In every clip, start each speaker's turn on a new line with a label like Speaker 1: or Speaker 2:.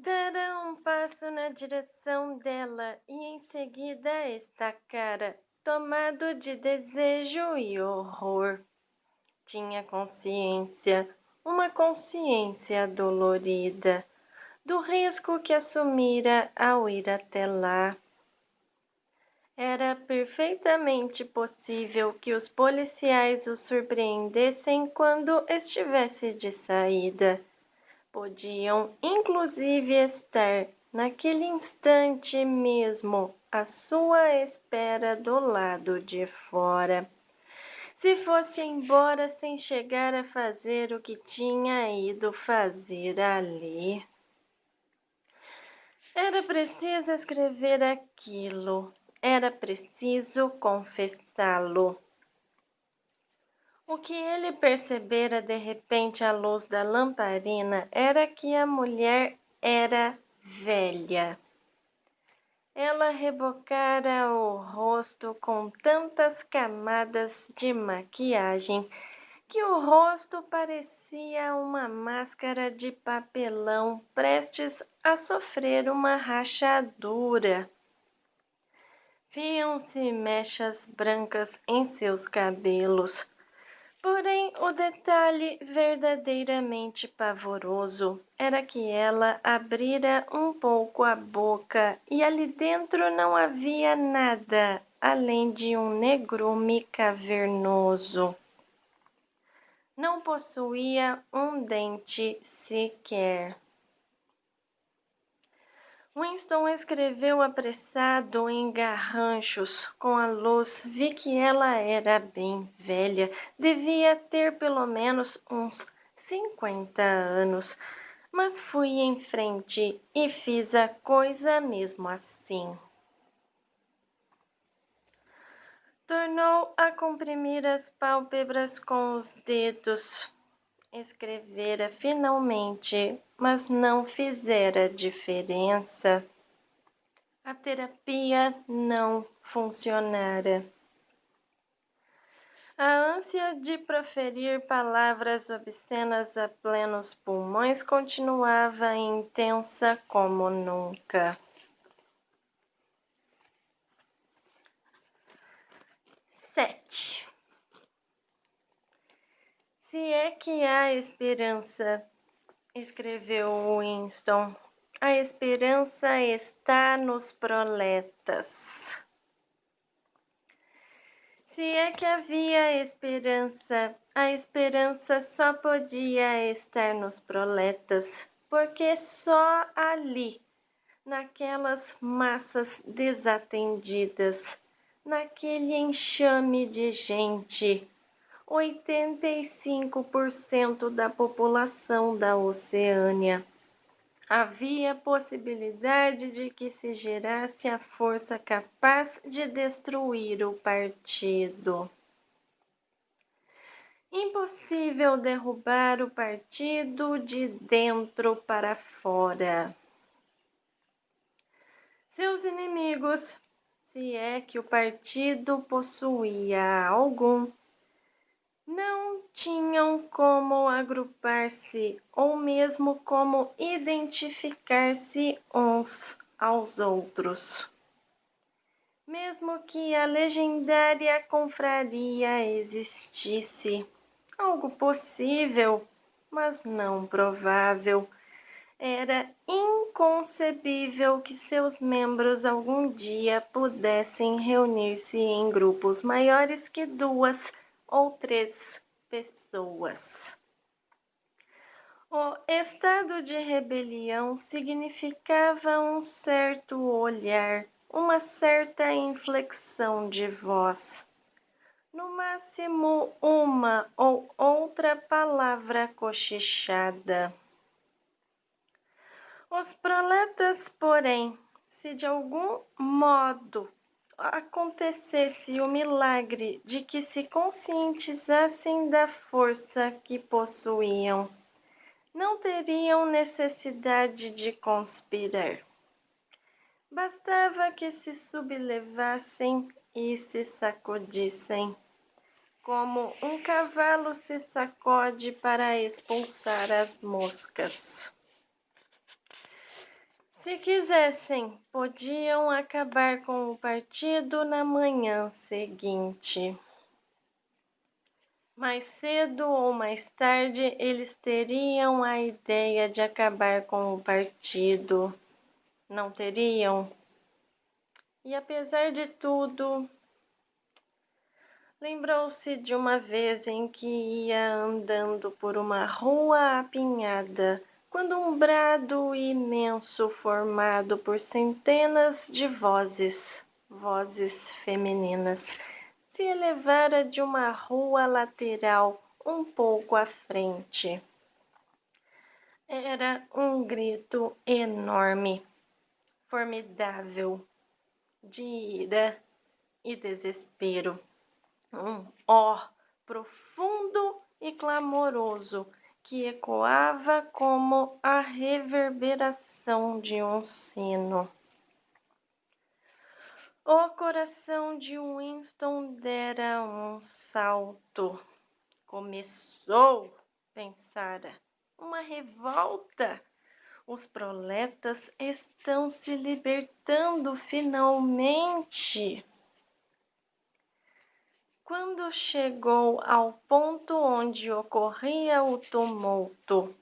Speaker 1: Dará um passo na direção dela e em seguida estacara, tomado de desejo e horror. Tinha consciência, uma consciência dolorida, do risco que assumira ao ir até lá. Era perfeitamente possível que os policiais o surpreendessem quando estivesse de saída. Podiam, inclusive, estar, naquele instante mesmo, à sua espera do lado de fora. Se fosse embora sem chegar a fazer o que tinha ido fazer ali. Era preciso escrever aquilo. Era preciso confessá-lo. O que ele percebera de repente à luz da lamparina era que a mulher era velha. Ela rebocara o rosto com tantas camadas de maquiagem que o rosto parecia uma máscara de papelão prestes a sofrer uma rachadura. Viam-se mechas brancas em seus cabelos. Porém, o detalhe verdadeiramente pavoroso era que ela abrira um pouco a boca e ali dentro não havia nada além de um negrume cavernoso. Não possuía um dente sequer. Winston escreveu apressado em garranchos. Com a luz, vi que ela era bem velha. Devia ter pelo menos uns 50 anos. Mas fui em frente e fiz a coisa mesmo assim. Tornou a comprimir as pálpebras com os dedos. Escrevera finalmente, mas não fizera diferença. A terapia não funcionara. A ânsia de proferir palavras obscenas a plenos pulmões continuava intensa como nunca. 7. Se é que há esperança, escreveu Winston, a esperança está nos proletas. Se é que havia esperança, a esperança só podia estar nos proletas, porque só ali, naquelas massas desatendidas, naquele enxame de gente, 85% da população da Oceânia, havia possibilidade de que se gerasse a força capaz de destruir o partido. Impossível derrubar o partido de dentro para fora. Seus inimigos, se é que o partido possuía algum, não tinham como agrupar-se ou mesmo como identificar-se uns aos outros. Mesmo que a legendária confraria existisse, algo possível, mas não provável, era inconcebível que seus membros algum dia pudessem reunir-se em grupos maiores que 2 ou 3 pessoas. O estado de rebelião significava um certo olhar, uma certa inflexão de voz, no máximo uma ou outra palavra cochichada. Os proletas, porém, se de algum modo acontecesse o milagre de que se conscientizassem da força que possuíam, não teriam necessidade de conspirar. Bastava que se sublevassem e se sacudissem, como um cavalo se sacode para expulsar as moscas. Se quisessem, podiam acabar com o partido na manhã seguinte. Mais cedo ou mais tarde, eles teriam a ideia de acabar com o partido. Não teriam? E apesar de tudo, lembrou-se de uma vez em que ia andando por uma rua apinhada, quando um brado imenso formado por centenas de vozes femininas, se elevara de uma rua lateral um pouco à frente. Era um grito enorme, formidável, de ira e desespero. Um ó profundo e clamoroso que ecoava como a reverberação de um sino. O coração de Winston dera um salto. Começou, pensara, uma revolta. Os proletas estão se libertando finalmente. Quando chegou ao ponto onde ocorria o tumulto,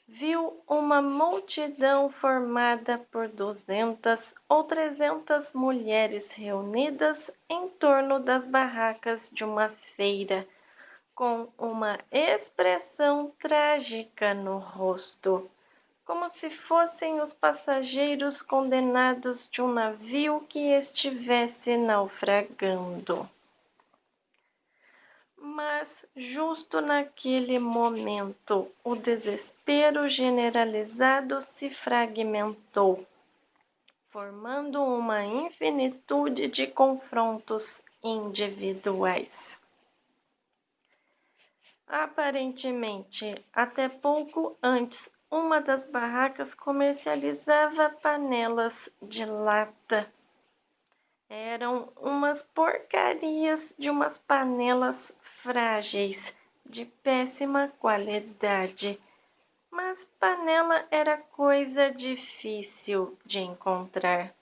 Speaker 1: viu uma multidão formada por 200 ou 300 mulheres reunidas em torno das barracas de uma feira, com uma expressão trágica no rosto, como se fossem os passageiros condenados de um navio que estivesse naufragando. Mas, justo naquele momento, o desespero generalizado se fragmentou, formando uma infinitude de confrontos individuais. Aparentemente, até pouco antes, uma das barracas comercializava panelas de lata. Eram umas porcarias de umas panelas frágeis, de péssima qualidade. Mas panela era coisa difícil de encontrar.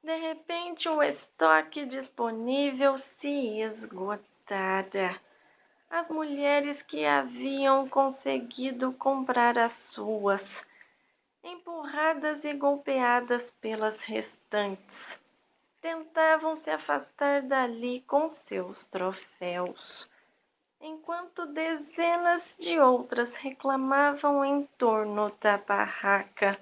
Speaker 1: De repente, o estoque disponível se esgotara. As mulheres que haviam conseguido comprar as suas, empurradas e golpeadas pelas restantes, tentavam se afastar dali com seus troféus, enquanto dezenas de outras reclamavam em torno da barraca,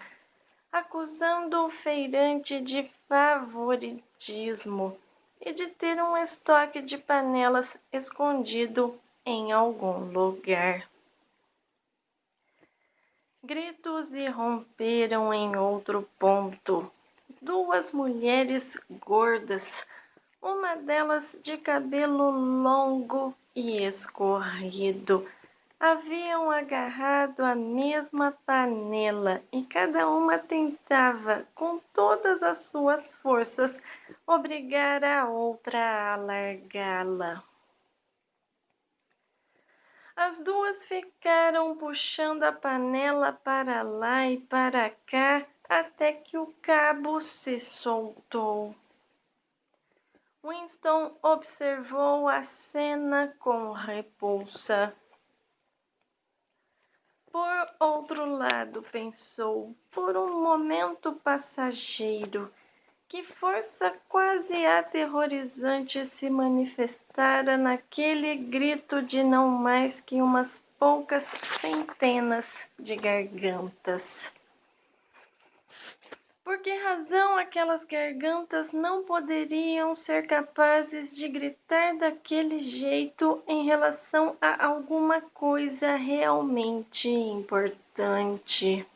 Speaker 1: acusando o feirante de favoritismo e de ter um estoque de panelas escondido em algum lugar. Gritos irromperam em outro ponto. Duas mulheres gordas, uma delas de cabelo longo e escorrido, haviam agarrado a mesma panela e cada uma tentava, com todas as suas forças, obrigar a outra a largá-la. As duas ficaram puxando a panela para lá e para cá até que o cabo se soltou. Winston observou a cena com repulsa. Por outro lado, pensou, por um momento passageiro, que força quase aterrorizante se manifestara naquele grito de não mais que umas poucas centenas de gargantas. Por que razão aquelas gargantas não poderiam ser capazes de gritar daquele jeito em relação a alguma coisa realmente importante?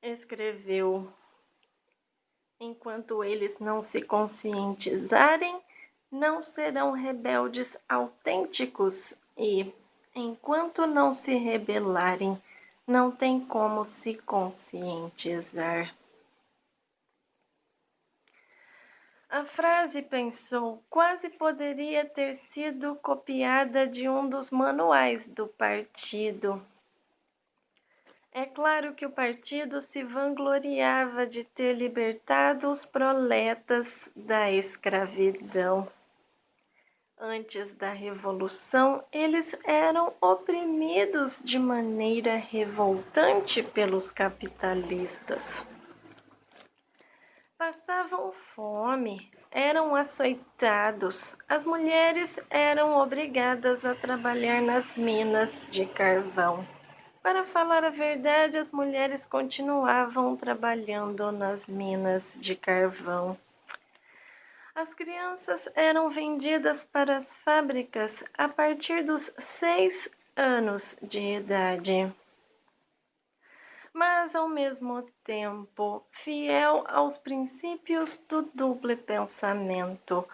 Speaker 1: Escreveu. Enquanto eles não se conscientizarem, não serão rebeldes autênticos e, enquanto não se rebelarem, não tem como se conscientizar. A frase, pensou, quase poderia ter sido copiada de um dos manuais do partido. É claro que o partido se vangloriava de ter libertado os proletas da escravidão. Antes da Revolução, eles eram oprimidos de maneira revoltante pelos capitalistas. Passavam fome, eram açoitados, as mulheres eram obrigadas a trabalhar nas minas de carvão. Para falar a verdade, as mulheres continuavam trabalhando nas minas de carvão. As crianças eram vendidas para as fábricas a partir dos 6 anos de idade. Mas, ao mesmo tempo, fiel aos princípios do duplo pensamento,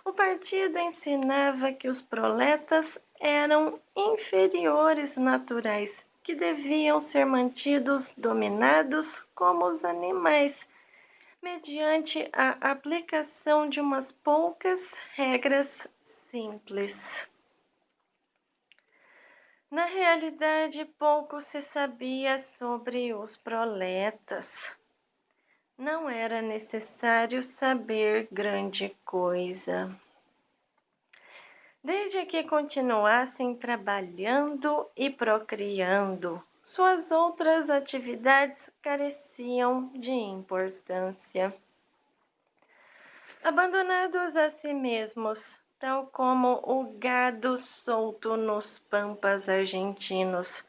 Speaker 1: o partido ensinava que os proletas eram inferiores naturais, que deviam ser mantidos dominados como os animais, mediante a aplicação de umas poucas regras simples. Na realidade, pouco se sabia sobre os proletas. Não era necessário saber grande coisa. Desde que continuassem trabalhando e procriando, suas outras atividades careciam de importância. Abandonados a si mesmos, tal como o gado solto nos pampas argentinos,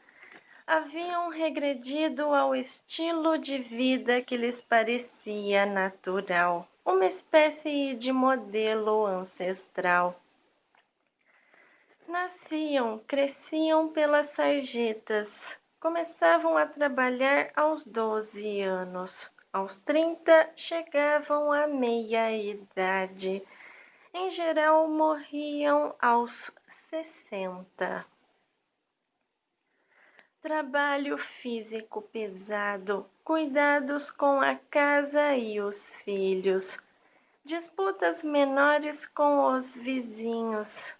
Speaker 1: haviam regredido ao estilo de vida que lhes parecia natural, uma espécie de modelo ancestral. Nasciam, cresciam pelas sarjetas, começavam a trabalhar aos 12 anos. Aos 30 chegavam à meia-idade. Em geral, morriam aos 60. Trabalho físico pesado, cuidados com a casa e os filhos, disputas menores com os vizinhos,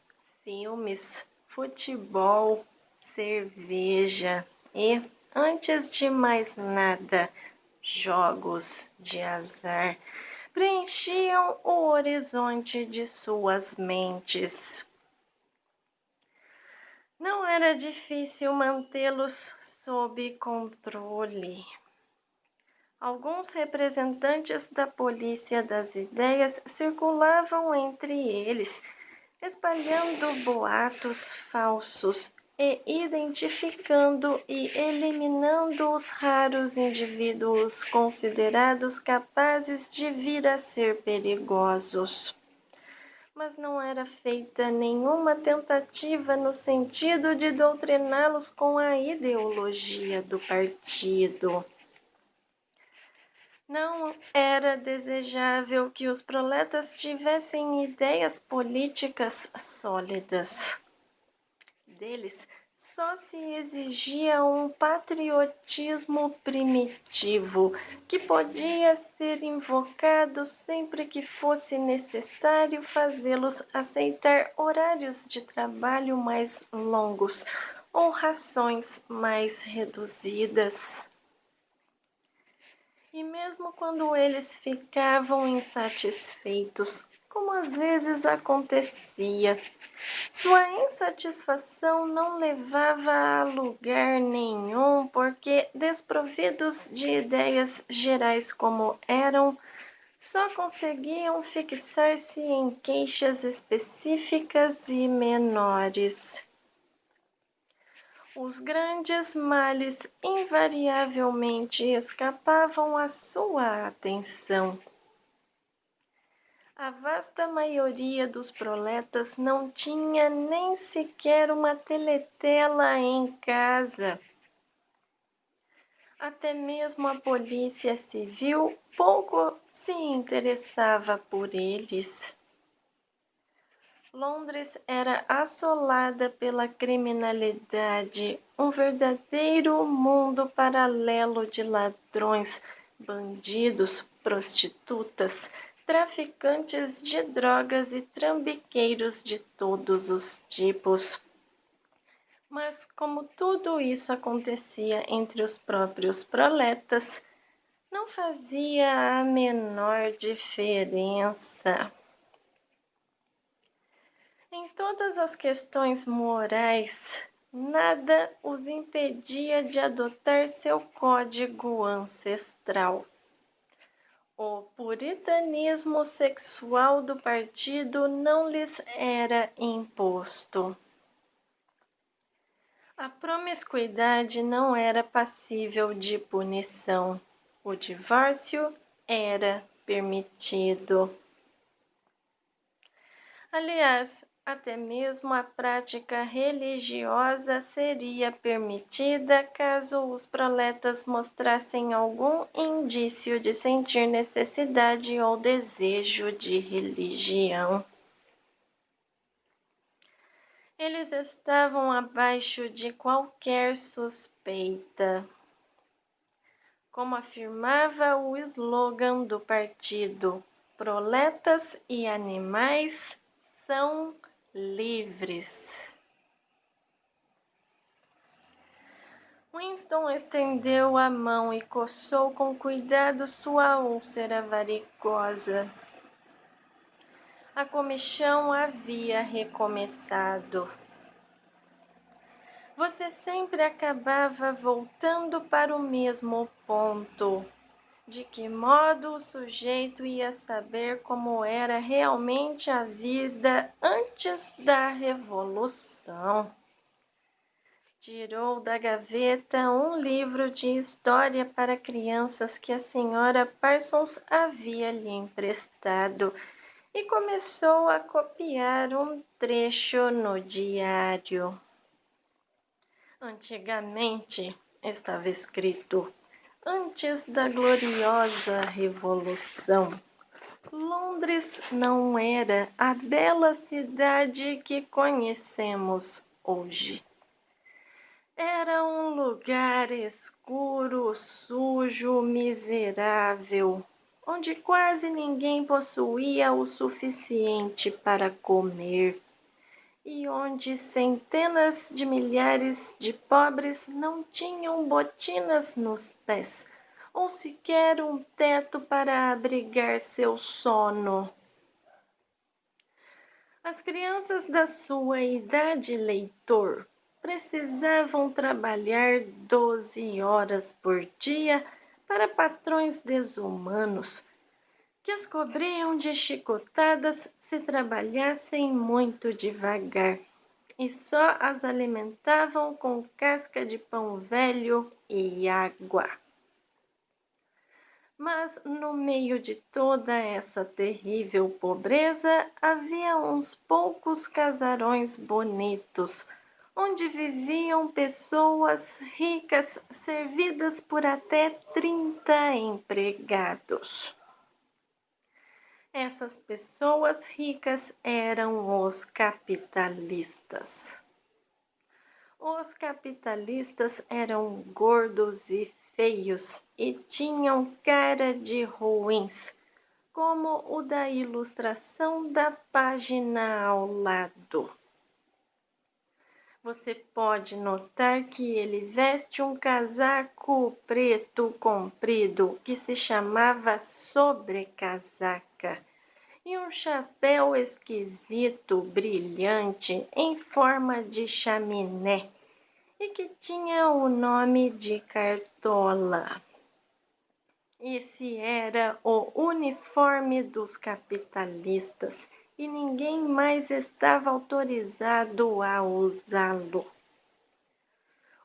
Speaker 1: filmes, futebol, cerveja e, antes de mais nada, jogos de azar preenchiam o horizonte de suas mentes. Não era difícil mantê-los sob controle. Alguns representantes da polícia das ideias circulavam entre eles, espalhando boatos falsos e identificando e eliminando os raros indivíduos considerados capazes de vir a ser perigosos. Mas não era feita nenhuma tentativa no sentido de doutriná-los com a ideologia do partido. Não era desejável que os proletas tivessem ideias políticas sólidas. Deles só se exigia um patriotismo primitivo, que podia ser invocado sempre que fosse necessário fazê-los aceitar horários de trabalho mais longos ou rações mais reduzidas. E mesmo quando eles ficavam insatisfeitos, como às vezes acontecia, sua insatisfação não levava a lugar nenhum, porque, desprovidos de ideias gerais como eram, só conseguiam fixar-se em queixas específicas e menores. Os grandes males invariavelmente escapavam à sua atenção. A vasta maioria dos proletas não tinha nem sequer uma teletela em casa. Até mesmo a polícia civil pouco se interessava por eles. Londres era assolada pela criminalidade, um verdadeiro mundo paralelo de ladrões, bandidos, prostitutas, traficantes de drogas e trambiqueiros de todos os tipos. Mas como tudo isso acontecia entre os próprios proletas, não fazia a menor diferença. Em todas as questões morais, nada os impedia de adotar seu código ancestral. O puritanismo sexual do partido não lhes era imposto. A promiscuidade não era passível de punição. O divórcio era permitido. Aliás, até mesmo a prática religiosa seria permitida caso os proletas mostrassem algum indício de sentir necessidade ou desejo de religião. Eles estavam abaixo de qualquer suspeita. Como afirmava o slogan do partido, proletas e animais são livres. Winston estendeu a mão e coçou com cuidado sua úlcera varicosa. A comichão havia recomeçado. Você sempre acabava voltando para o mesmo ponto. De que modo o sujeito ia saber como era realmente a vida antes da Revolução? Tirou da gaveta um livro de história para crianças que a senhora Parsons havia lhe emprestado e começou a copiar um trecho no diário. Antigamente, estava escrito, antes da gloriosa Revolução, Londres não era a bela cidade que conhecemos hoje. Era um lugar escuro, sujo, miserável, onde quase ninguém possuía o suficiente para comer e onde centenas de milhares de pobres não tinham botinas nos pés ou sequer um teto para abrigar seu sono. As crianças da sua idade, leitor, precisavam trabalhar 12 horas por dia para patrões desumanos, que as cobriam de chicotadas se trabalhassem muito devagar, e só as alimentavam com casca de pão velho e água. Mas no meio de toda essa terrível pobreza havia uns poucos casarões bonitos, onde viviam pessoas ricas servidas por até 30 empregados. Essas pessoas ricas eram os capitalistas. Os capitalistas eram gordos e feios e tinham cara de ruins, como o da ilustração da página ao lado. Você pode notar que ele veste um casaco preto comprido que se chamava sobrecasaca e um chapéu esquisito, brilhante, em forma de chaminé e que tinha o nome de cartola. Esse era o uniforme dos capitalistas e ninguém mais estava autorizado a usá-lo.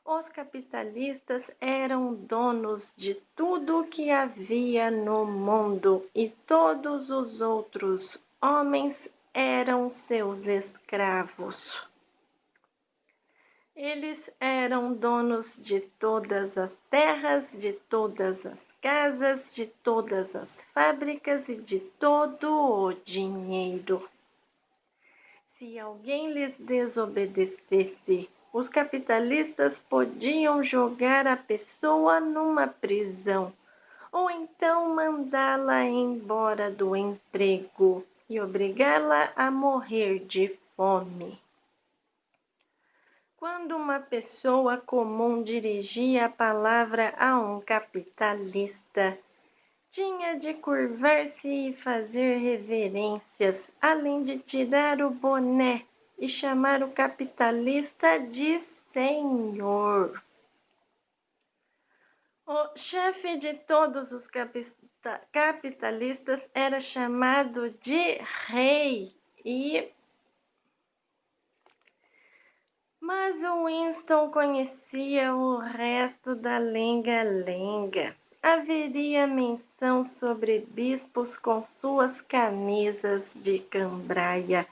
Speaker 1: Os capitalistas eram donos de tudo o que havia no mundo e todos os outros homens eram seus escravos. Eles eram donos de todas as terras, de todas as casas, de todas as fábricas e de todo o dinheiro. Se alguém lhes desobedecesse, os capitalistas podiam jogar a pessoa numa prisão ou então mandá-la embora do emprego e obrigá-la a morrer de fome. Quando uma pessoa comum dirigia a palavra a um capitalista, tinha de curvar-se e fazer reverências, além de tirar o boné e chamar o capitalista de senhor. O chefe de todos os capitalistas era chamado de rei Mas o Winston conhecia o resto da lenga-lenga. Haveria menção sobre bispos com suas camisas de cambraia,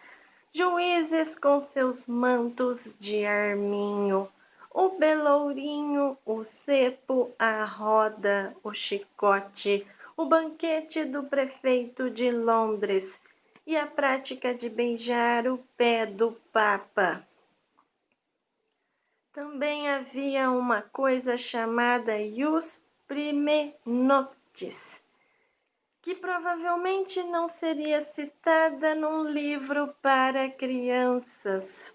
Speaker 1: juízes com seus mantos de arminho, o belourinho, o cepo, a roda, o chicote, o banquete do prefeito de Londres e a prática de beijar o pé do Papa. Também havia uma coisa chamada ius prime noctis, que provavelmente não seria citada num livro para crianças.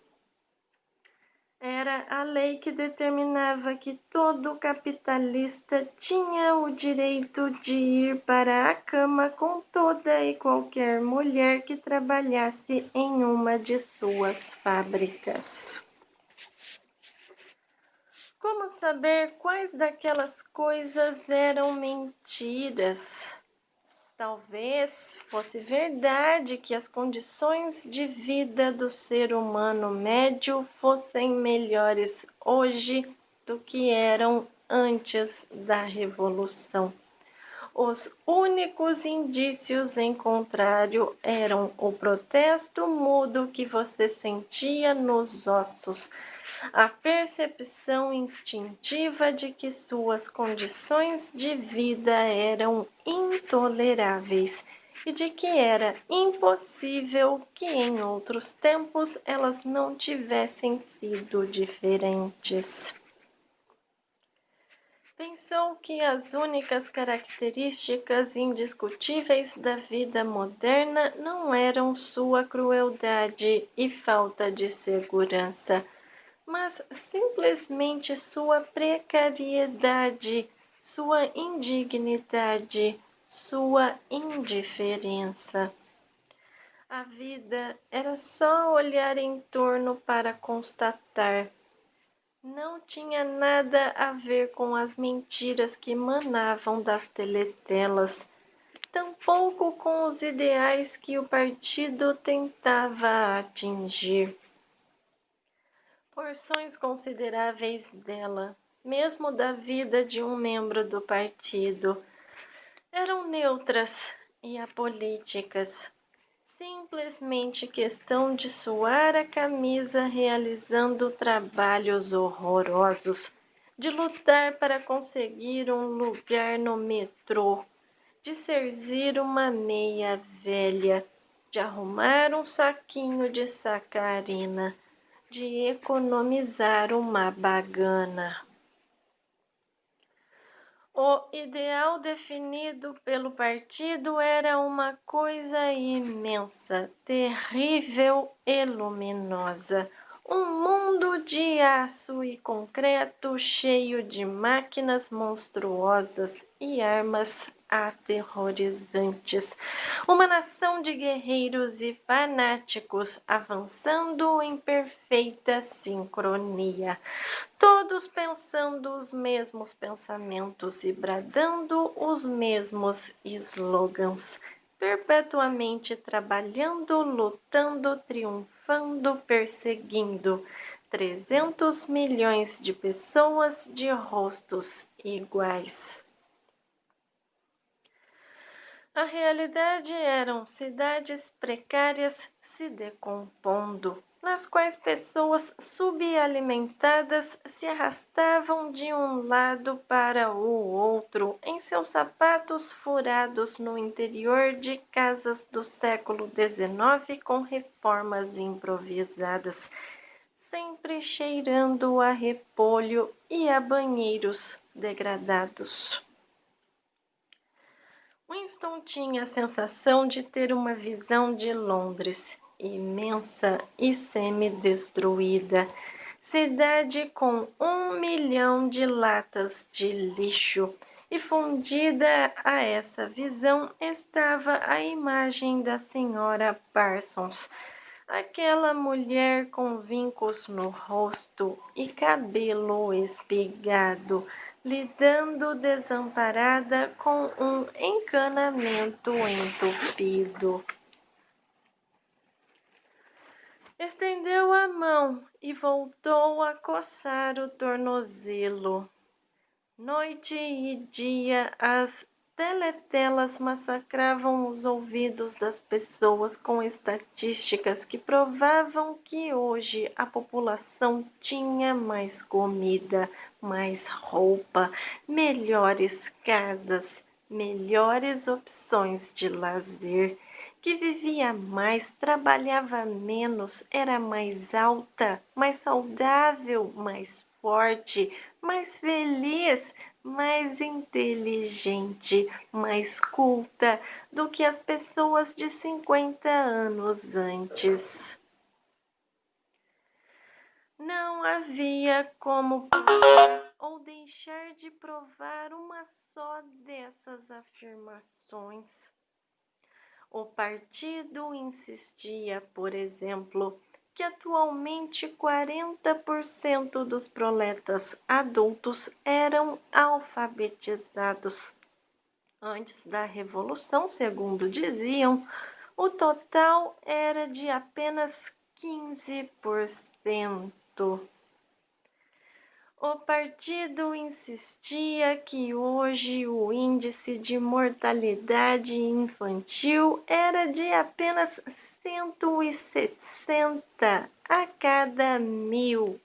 Speaker 1: Era a lei que determinava que todo capitalista tinha o direito de ir para a cama com toda e qualquer mulher que trabalhasse em uma de suas fábricas. Como saber quais daquelas coisas eram mentiras? Talvez fosse verdade que as condições de vida do ser humano médio fossem melhores hoje do que eram antes da Revolução. Os únicos indícios em contrário eram o protesto mudo que você sentia nos ossos, a percepção instintiva de que suas condições de vida eram intoleráveis e de que era impossível que em outros tempos elas não tivessem sido diferentes. Pensou que as únicas características indiscutíveis da vida moderna não eram sua crueldade e falta de segurança, mas simplesmente sua precariedade, sua indignidade, sua indiferença. A vida era só olhar em torno para constatar. Não tinha nada a ver com as mentiras que emanavam das teletelas, tampouco com os ideais que o partido tentava atingir. Porções consideráveis dela, mesmo da vida de um membro do partido, eram neutras e apolíticas. Simplesmente questão de suar a camisa realizando trabalhos horrorosos, de lutar para conseguir um lugar no metrô, de servir uma meia velha, de arrumar um saquinho de sacarina, de economizar uma bagana. O ideal definido pelo partido era uma coisa imensa, terrível e luminosa. Um mundo de aço e concreto cheio de máquinas monstruosas e armas aterrorizantes. Uma nação de guerreiros e fanáticos avançando em perfeita sincronia, todos pensando os mesmos pensamentos e bradando os mesmos slogans, perpetuamente trabalhando, lutando, triunfando, perseguindo 300 milhões de pessoas de rostos iguais. A realidade eram cidades precárias se decompondo, nas quais pessoas subalimentadas se arrastavam de um lado para o outro em seus sapatos furados no interior de casas do século XIX com reformas improvisadas, sempre cheirando a repolho e a banheiros degradados. Winston tinha a sensação de ter uma visão de Londres, imensa e semi-destruída, cidade com 1 milhão de latas de lixo. E fundida a essa visão estava a imagem da senhora Parsons, aquela mulher com vincos no rosto e cabelo espigado, lidando desamparada com um encanamento entupido. Estendeu a mão e voltou a coçar o tornozelo. Noite e dia, as teletelas massacravam os ouvidos das pessoas com estatísticas que provavam que hoje a população tinha mais comida, mais roupa, melhores casas, melhores opções de lazer, que vivia mais, trabalhava menos, era mais alta, mais saudável, mais forte, mais feliz, mais inteligente, mais culta do que as pessoas de 50 anos antes. Não havia como provar ou deixar de provar uma só dessas afirmações. O partido insistia, por exemplo, que atualmente 40% dos proletas adultos eram alfabetizados. Antes da Revolução, segundo diziam, o total era de apenas 15%. O partido insistia que hoje o índice de mortalidade infantil era de apenas 160 a cada 1.000